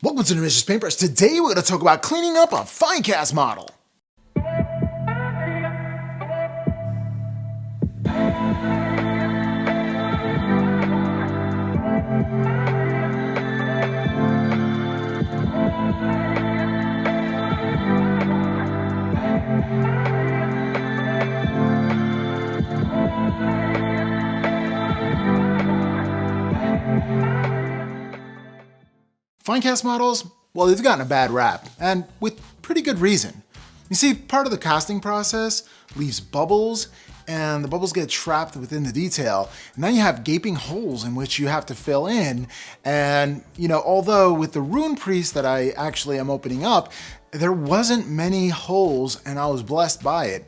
Welcome to the Mrs. Paintbrush. Today we're going to talk about cleaning up a Finecast model. Finecast models, well, they've gotten a bad rap, and with pretty good reason. You see, part of the casting process leaves bubbles, and the bubbles get trapped within the detail. And then you have gaping holes in which you have to fill in. And, although with the Rune Priest that I actually am opening up, there wasn't many holes, and I was blessed by it.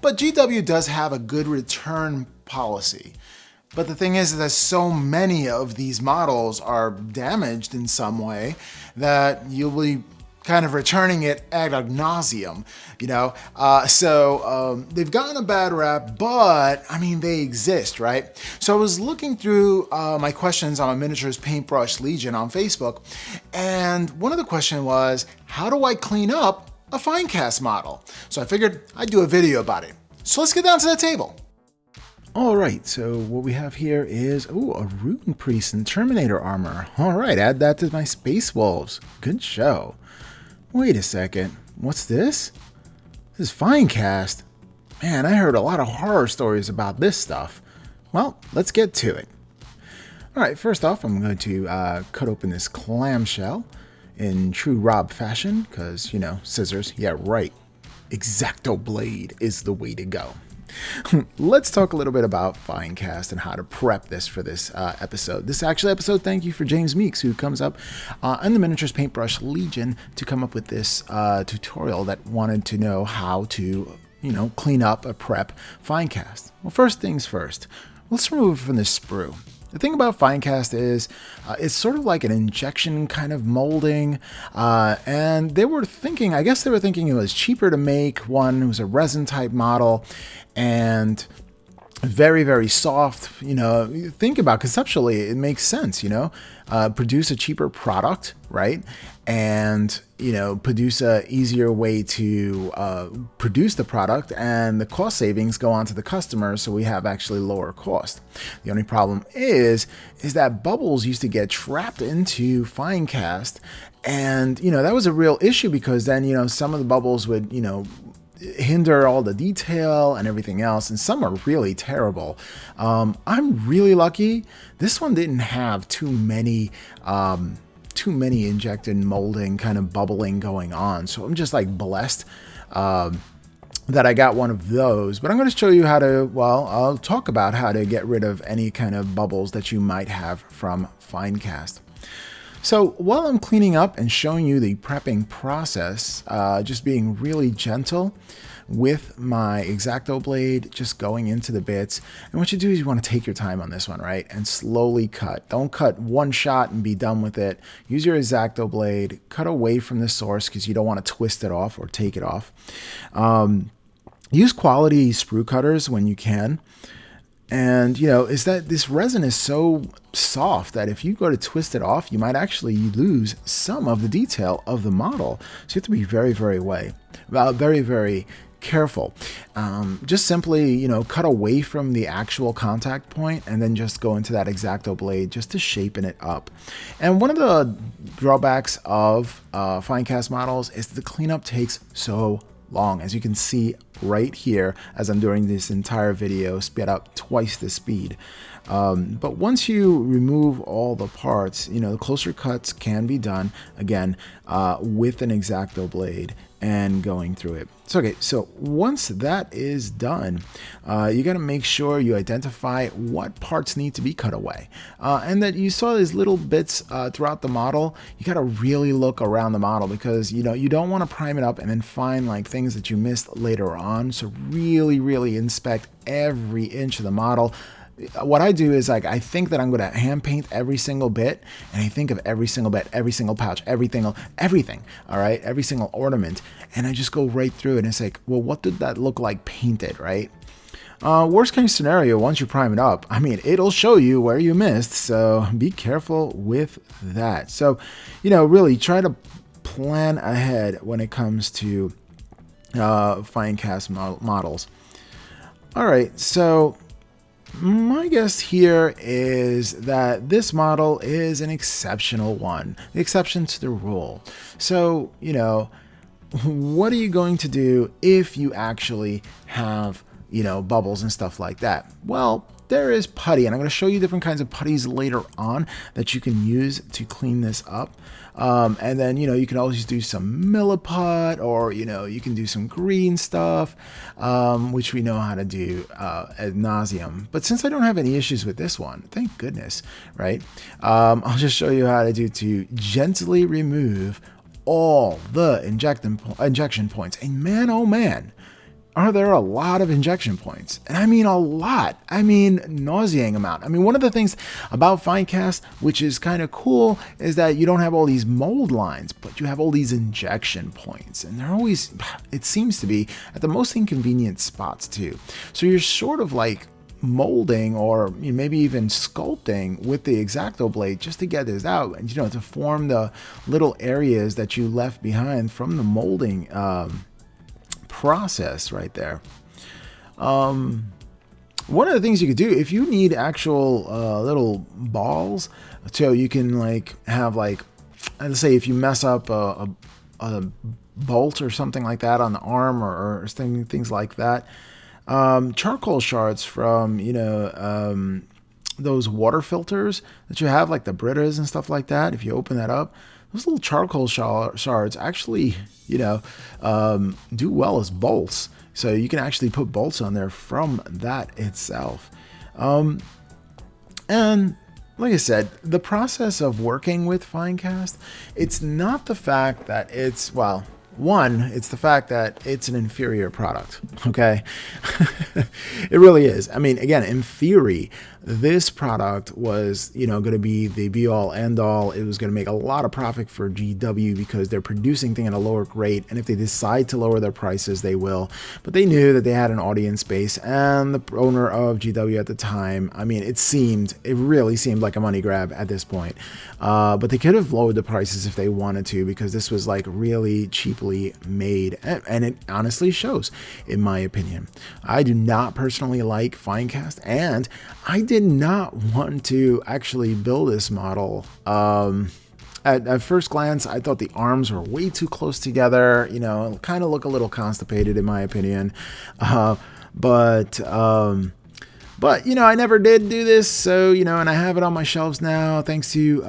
But GW does have a good return policy. But the thing is that so many of these models are damaged in some way that you'll be kind of returning it ad nauseum, So they've gotten a bad rap, but I mean, they exist, right? So I was looking through my questions on Miniatures Paintbrush Legion on Facebook, and one of the questions was, how do I clean up a Finecast model? So I figured I'd do a video about it. So let's get down to the table. All right, so what we have here is, a Rune Priest and Terminator armor. All right, add that to my Space Wolves. Good show. Wait a second, what's this? This is Finecast. Man, I heard a lot of horror stories about this stuff. Well, let's get to it. All right, first off, I'm going to cut open this clamshell in true Rob fashion, because, scissors, yeah, right. X-Acto blade is the way to go. Let's talk a little bit about Finecast and how to prep this for this episode. This actually episode, thank you for James Meeks, who comes up in the Miniatures Paintbrush Legion to come up with this tutorial that wanted to know how to, clean up a prep Finecast. Well, first things first, let's remove it from this sprue. The thing about Finecast is it's sort of like an injection kind of molding, and they were thinking it was cheaper to make one. It was a resin type model and very, very soft. Think about conceptually, it makes sense, produce a cheaper product, right? And, produce a easier way to produce the product, and the cost savings go on to the customer, so we have actually lower cost. The only problem is that bubbles used to get trapped into Finecast, and, that was a real issue because then, some of the bubbles would, hinder all the detail and everything else, and some are really terrible. I'm really lucky. This one didn't have too many injected molding kind of bubbling going on, so I'm just like blessed that I got one of those. But I'm going to show you how to, I'll talk about how to get rid of any kind of bubbles that you might have from Finecast. So while I'm cleaning up and showing you the prepping process, just being really gentle with my X-Acto blade, just going into the bits. And what you do is you want to take your time on this one, right? And slowly cut. Don't cut one shot and be done with it. Use your X-Acto blade, cut away from the source because you don't want to twist it off or take it off. Use quality sprue cutters when you can. And, is that this resin is so soft that if you go to twist it off, you might actually lose some of the detail of the model. So you have to be very, very, very careful. Just simply, cut away from the actual contact point and then just go into that X-Acto blade just to shapen it up. And one of the drawbacks of Finecast models is the cleanup takes so long. As you can see right here, as I'm doing this entire video, sped up twice the speed. But once you remove all the parts, the closer cuts can be done again with an X-Acto blade and going through it. So once that is done, you got to make sure you identify what parts need to be cut away, and that you saw these little bits throughout the model. You got to really look around the model because you don't want to prime it up and then find like things that you missed later on. So really inspect every inch of the model. What I do is I think that I'm going to hand paint every single bit, and I think of every single bit, every single pouch, everything, all right, every single ornament, and I just go right through it and it's like, well, what did that look like painted, right? Worst case scenario, once you prime it up, I mean, it'll show you where you missed, so be careful with that. So, really try to plan ahead when it comes to Finecast models. All right, so my guess here is that this model is an exceptional one, the exception to the rule. So, what are you going to do if you actually have, bubbles and stuff like that? Well, there is putty, and I'm going to show you different kinds of putties later on that you can use to clean this up. And then, you can always do some milliput, or, you can do some green stuff, which we know how to do ad nauseum. But since I don't have any issues with this one, thank goodness, right? I'll just show you how to gently remove all the injection points. And man, oh man, are there a lot of injection points? And I mean a lot. I mean nauseating amount. I mean, one of the things about Finecast, which is kind of cool, is that you don't have all these mold lines, but you have all these injection points. And they're always, it seems to be, at the most inconvenient spots too. So you're sort of like molding, or maybe even sculpting with the X-Acto blade just to get this out, and to form the little areas that you left behind from the molding process right there. One of the things you could do, if you need actual little balls, so you can have let's say if you mess up a bolt or something like that on the arm, or things like that, charcoal shards from those water filters that you have, like the Britas and stuff like that, if you open that up, those little charcoal shards actually do well as bolts. So you can actually put bolts on there from that itself. And like I said, the process of working with Finecast, it's not the fact that it's, well, one, it's the fact that it's an inferior product, okay? It really is. I mean, again, in theory, this product was, going to be the be-all, end-all. It was going to make a lot of profit for GW because they're producing things at a lower rate, and if they decide to lower their prices, they will. But they knew that they had an audience base, and the owner of GW at the time, I mean, it really seemed like a money grab at this point. But they could have lowered the prices if they wanted to, because this was really cheaply made, and it honestly shows, in my opinion. I do not personally like Finecast, and I did not want to actually build this model. At first glance, I thought the arms were way too close together, kind of look a little constipated in my opinion. But I never did do this, so, and I have it on my shelves now, thanks to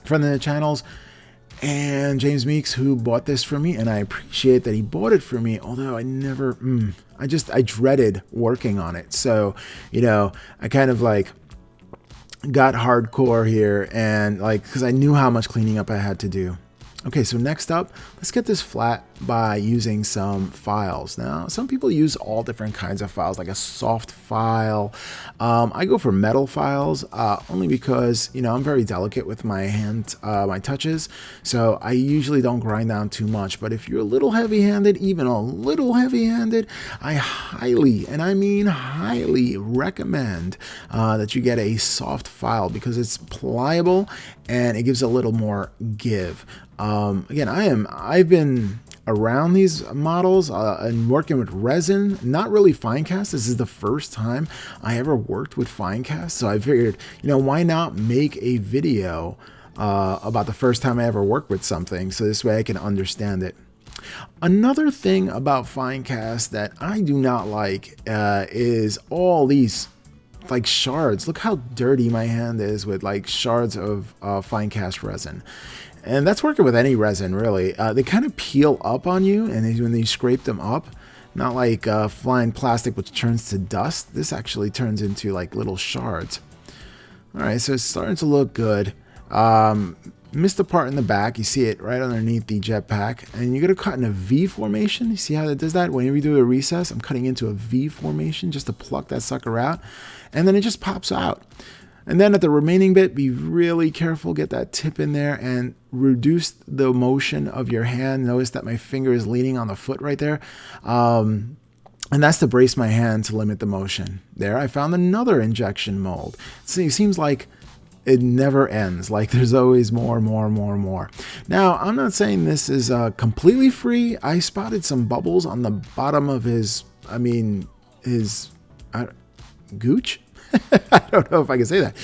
friend of the channels and James Meeks, who bought this for me, and I appreciate that he bought it for me, although I never, I dreaded working on it. So, I kind of got hardcore here, and because I knew how much cleaning up I had to do. Okay, so next up, let's get this flat by using some files. Now, some people use all different kinds of files, like a soft file. I go for metal files only because, I'm very delicate with my hand, my touches. So I usually don't grind down too much. But if you're a little heavy-handed, even a little heavy-handed, I highly, and I mean highly recommend that you get a soft file, because it's pliable and it gives a little more give. Again, I've been around these models and working with resin, not really Finecast. This is the first time I ever worked with Finecast, so I figured, why not make a video about the first time I ever worked with something, so this way I can understand it. Another thing about Finecast that I do not like is all these shards. Look how dirty my hand is with shards of Finecast resin. And that's working with any resin, really. They kind of peel up on you, and when you scrape them up, not like flying plastic, which turns to dust. This actually turns into little shards. All right, so it's starting to look good. Missed the part in the back. You see it right underneath the jetpack, and you're gonna cut in a V formation. You see how it does that? Whenever you do a recess, I'm cutting into a V formation just to pluck that sucker out, and then it just pops out. And then at the remaining bit, be really careful, get that tip in there and reduce the motion of your hand. Notice that my finger is leaning on the foot right there. And that's to brace my hand to limit the motion. There, I found another injection mold. See, it seems like it never ends. Like there's always more. Now, I'm not saying this is completely free. I spotted some bubbles on the bottom of his gooch. I don't know if I can say that.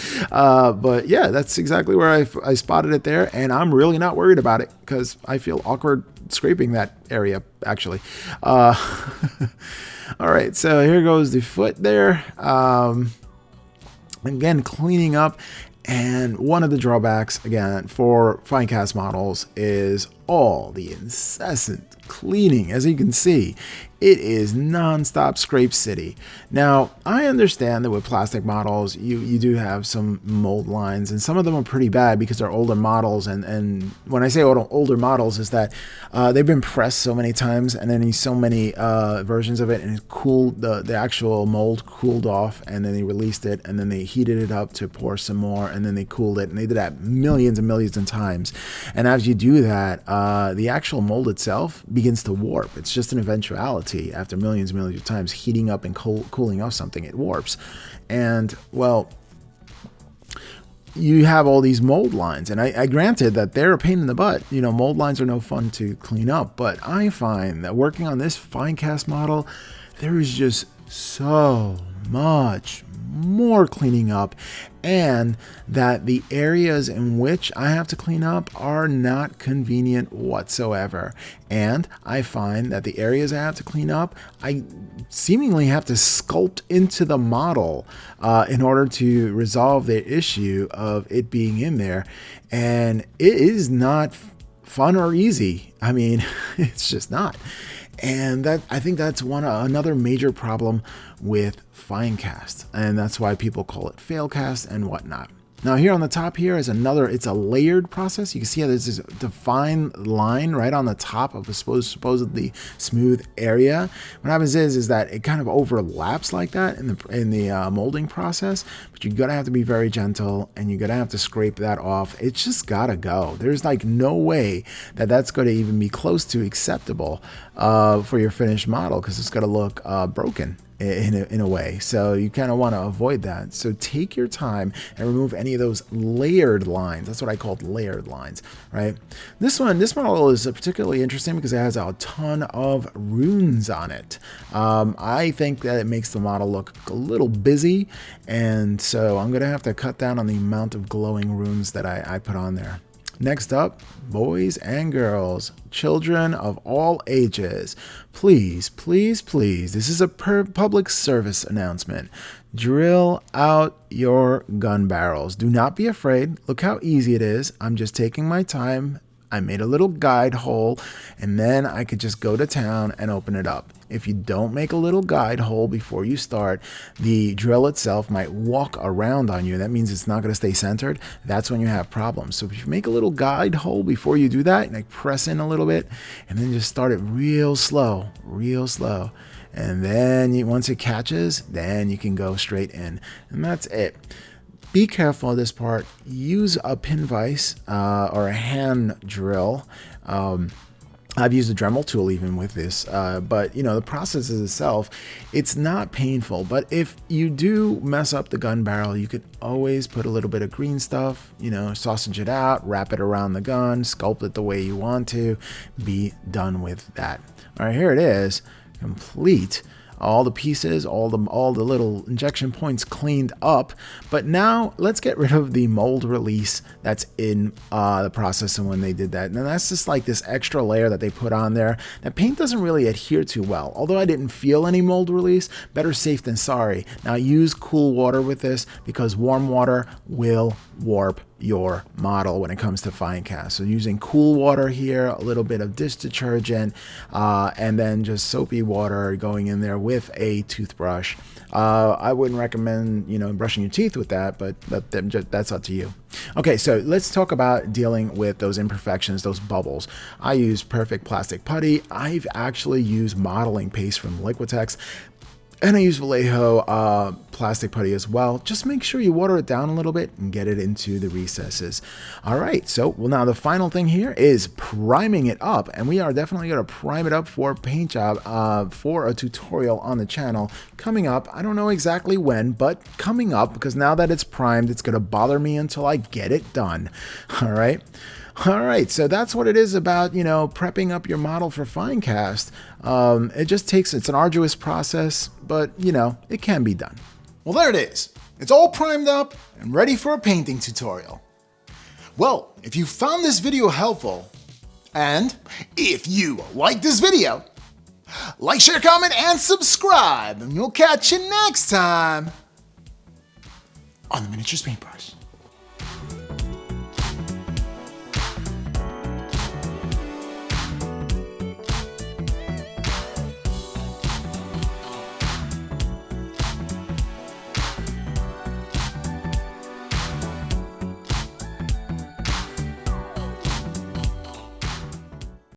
But yeah, that's exactly where I spotted it there. And I'm really not worried about it because I feel awkward scraping that area, actually. All right, so here goes the foot there. Again, cleaning up. And one of the drawbacks, again, for Finecast models is all the incessant cleaning. As you can see, it is non-stop scrape city. Now, I understand that with plastic models, you do have some mold lines, and some of them are pretty bad because they're older models. And when I say older models, is that they've been pressed so many times, and then so many versions of it, and it cooled, the actual mold cooled off, and then they released it, and then they heated it up to pour some more, and then they cooled it, and they did that millions and millions of times. And as you do that, the actual mold itself begins to warp. It's just an eventuality. After millions and millions of times heating up and cooling off something, it warps. And well, you have all these mold lines, and I granted that they're a pain in the butt. You know, mold lines are no fun to clean up, but I find that working on this Finecast model, there is just so much more cleaning up, and that the areas in which I have to clean up are not convenient whatsoever. And I find that the areas I have to clean up, I seemingly have to sculpt into the model in order to resolve the issue of it being in there. And it is not fun or easy. I mean, it's just not. And that, I think that's another major problem with Finecast, and that's why people call it Failcast and whatnot. Now here on the top here is it's a layered process. You can see how there's this defined line right on the top of a supposedly smooth area. What happens is that it kind of overlaps like that in the molding process, but you're gonna have to be very gentle, and you're gonna have to scrape that off. It's just gotta go. There's like no way that that's gonna even be close to acceptable for your finished model, because it's gonna look broken in a way. So you kind of want to avoid that. So take your time and remove any of those layered lines. That's what I called layered lines, right? This model is particularly interesting because it has a ton of runes on it. I think that it makes the model look a little busy, and so I'm gonna have to cut down on the amount of glowing runes that I put on there. Next up, boys and girls, children of all ages, please, please, please, this is a public service announcement. Drill out your gun barrels. Do not be afraid. Look how easy it is. I'm just taking my time. I made a little guide hole, and then I could just go to town and open it up. If you don't make a little guide hole before you start, the drill itself might walk around on you. That means it's not going to stay centered. That's when you have problems. So if you make a little guide hole before you do that, like press in a little bit, and then just start it real slow. And then once it catches, then you can go straight in. And that's it. Be careful of this part. Use a pin vise or a hand drill. I've used a Dremel tool even with this, but you know, the process itself, it's not painful. But if you do mess up the gun barrel, you could always put a little bit of green stuff, you know, sausage it out, wrap it around the gun, sculpt it the way you want to, be done with that. All right, here it is, complete. All the pieces, all the little injection points cleaned up. But now let's get rid of the mold release that's in the process and when they did that. And that's just like this extra layer that they put on there. That paint doesn't really adhere too well. Although I didn't feel any mold release, better safe than sorry. Now use cool water with this, because warm water will warp your model when it comes to Finecast. So using cool water here, a little bit of dish detergent, and then just soapy water going in there with a toothbrush. I wouldn't recommend, you know, brushing your teeth with that, but that's up to you. Okay, so let's talk about dealing with those imperfections, those bubbles. I use perfect plastic putty. I've actually used modeling paste from Liquitex. And I use Vallejo plastic putty as well. Just make sure you water it down a little bit and get it into the recesses. All right, so well, now the final thing here is priming it up, and we are definitely going to prime it up for a paint job for a tutorial on the channel coming up. I don't know exactly when, but coming up, because now that it's primed, it's going to bother me until I get it done. All right. All right, so that's what it is about, prepping up your model for Finecast. It's an arduous process, but, it can be done. Well, there it is. It's all primed up and ready for a painting tutorial. Well, if you found this video helpful, and if you like this video, like, share, comment, and subscribe, and we'll catch you next time on the Miniatures Paintbrush.